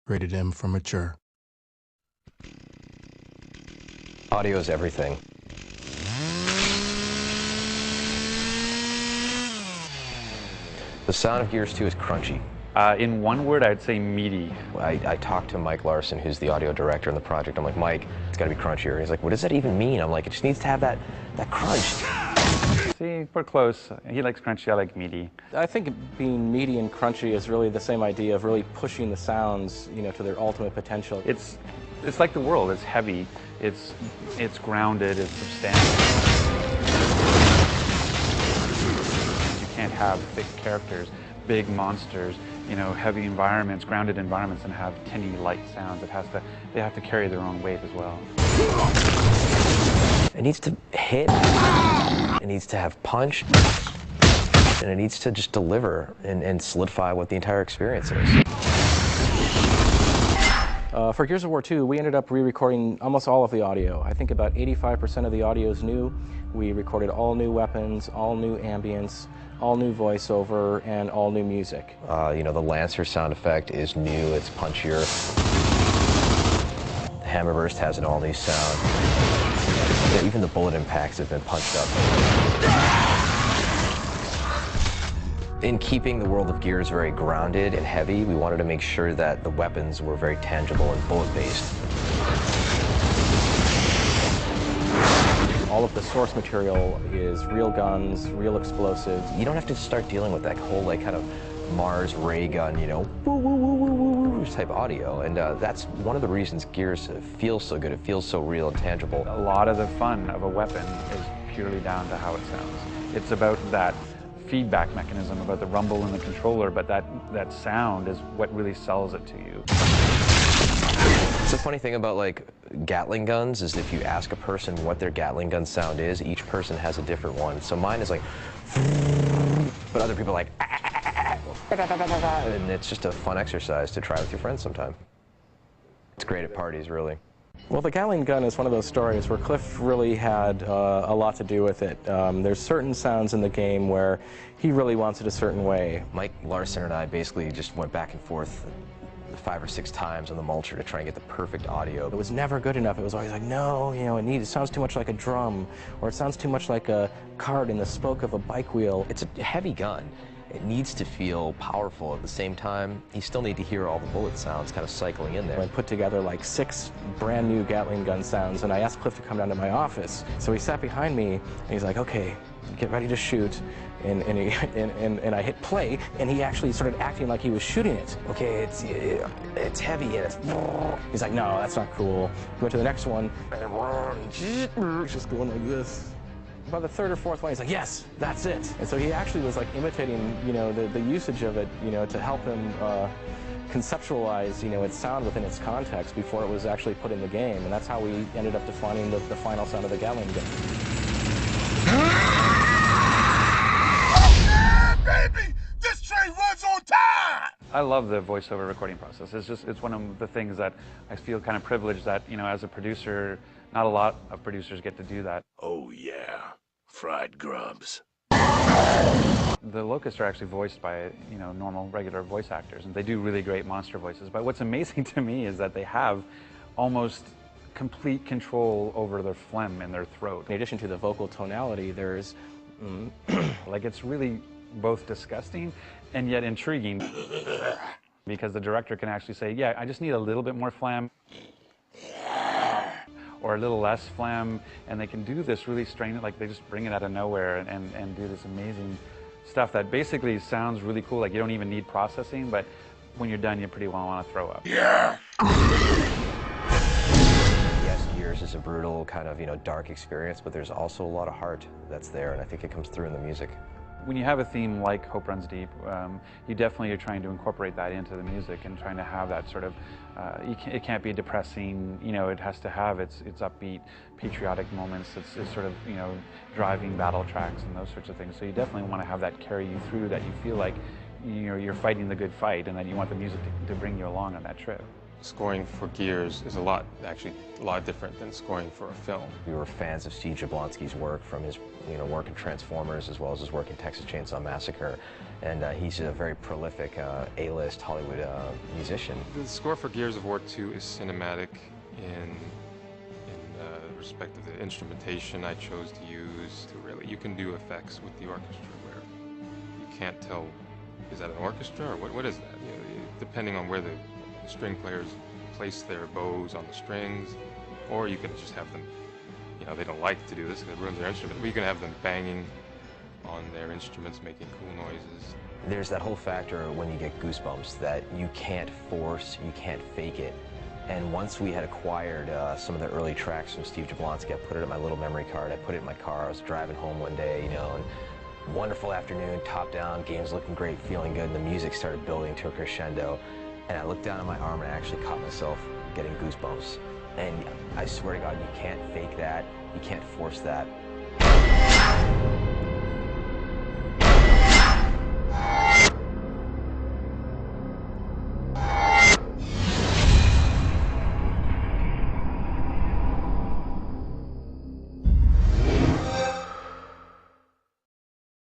Rated M for mature. Audio is everything. The sound of Gears 2 is crunchy. In one word, I'd say meaty. I talked to Mike Larson, who's the audio director on the project. I'm like, Mike, it's got to be crunchier. He's like, what does that even mean? I'm like, it just needs to have that crunch. See, we're close. He likes crunchy, I like meaty. I think being meaty and crunchy is really the same idea of really pushing the sounds, to their ultimate potential. It's like the world. It's heavy. It's grounded. It's substantial. You can't have thick characters, big monsters, heavy environments, grounded environments, and have tinny, light sounds. They have to carry their own weight as well. It needs to hit. It needs to have punch. And it needs to just deliver and solidify what the entire experience is. For Gears of War 2, we ended up re-recording almost all of the audio. I think about 85% of the audio is new. We recorded all new weapons, all new ambience, all new voiceover, and all new music. The Lancer sound effect is new, it's punchier. The Hammerburst has an all-new sound. Even the bullet impacts have been punched up. In keeping the world of Gears very grounded and heavy, we wanted to make sure that the weapons were very tangible and bullet-based. All of the source material is real guns, real explosives. You don't have to start dealing with that whole kind of Mars ray gun, woo woo woo woo woo woo type audio, and that's one of the reasons Gears feels so good. It feels so real and tangible. A lot of the fun of a weapon is purely down to how it sounds. It's about that feedback mechanism, about the rumble in the controller, but that sound is what really sells it to you. The funny thing about Gatling guns is if you ask a person what their Gatling gun sound is, each person has a different one. So mine is like, but other people are like, and it's just a fun exercise to try with your friends sometime. It's great at parties, really. Well, the Gatling gun is one of those stories where Cliff really had a lot to do with it. There's certain sounds in the game where he really wants it a certain way. Mike Larson and I basically just went back and forth 5 or 6 times on the mulcher to try and get the perfect audio. It was never good enough. It was always like, no, it sounds too much like a drum, or it sounds too much like a cart in the spoke of a bike wheel. It's a heavy gun. It needs to feel powerful. At the same time, you still need to hear all the bullet sounds kind of cycling in there. I put together 6 brand new Gatling gun sounds, and I asked Cliff to come down to my office. So he sat behind me, and he's like, okay, get ready to shoot. And I hit play, and he actually started acting like he was shooting it. Okay, it's heavy, and he's like, no, that's not cool. Go to the next one, and it's just going like this. By the 3rd or 4th one, he's like, yes, that's it. And so he actually was imitating, the usage of it, to help him conceptualize, its sound within its context before it was actually put in the game. And that's how we ended up defining the final sound of the Gatling gun. Baby, this train runs on time! I love the voiceover recording process. It's one of the things that I feel kind of privileged that, as a producer, not a lot of producers get to do that. Oh yeah, fried grubs. The Locusts are actually voiced by, normal, regular voice actors, and they do really great monster voices. But what's amazing to me is that they have almost complete control over their phlegm in their throat. In addition to the vocal tonality, there's it's really both disgusting and yet intriguing because the director can actually say, yeah, I just need a little bit more phlegm or a little less phlegm, and they can do this really strange, they just bring it out of nowhere and do this amazing stuff that basically sounds really cool. You don't even need processing, but when you're done, you pretty well want to throw up. Yeah! Yes, Gears is a brutal kind of, dark experience, but there's also a lot of heart that's there, and I think it comes through in the music. When you have a theme like Hope Runs Deep, you definitely are trying to incorporate that into the music and trying to have that sort of, it can't be depressing, it has to have its upbeat, patriotic moments, it's sort of, driving battle tracks and those sorts of things. So you definitely want to have that carry you through, that you feel like you're fighting the good fight, and that you want the music to bring you along on that trip. Scoring for Gears is a lot different than scoring for a film. We were fans of Steve Jablonsky's work, from his work in Transformers as well as his work in Texas Chainsaw Massacre, and he's a very prolific A-list Hollywood musician. The score for Gears of War 2 is cinematic in respect of the instrumentation I chose to use. You can do effects with the orchestra where you can't tell, is that an orchestra or what is that? You know, depending on where the string players place their bows on the strings, or you can just have them, you know, they don't like to do this because it ruins their instrument, but you can have them banging on their instruments, making cool noises. There's that whole factor when you get goosebumps that you can't force, you can't fake it. And once we had acquired some of the early tracks from Steve Jablonsky, I put it in my little memory card. I put it in my car. I was driving home one day, you know, and wonderful afternoon, top down, game's looking great, feeling good, and the music started building to a crescendo. And I looked down at my arm and I actually caught myself getting goosebumps. And I swear to God, you can't fake that, you can't force that.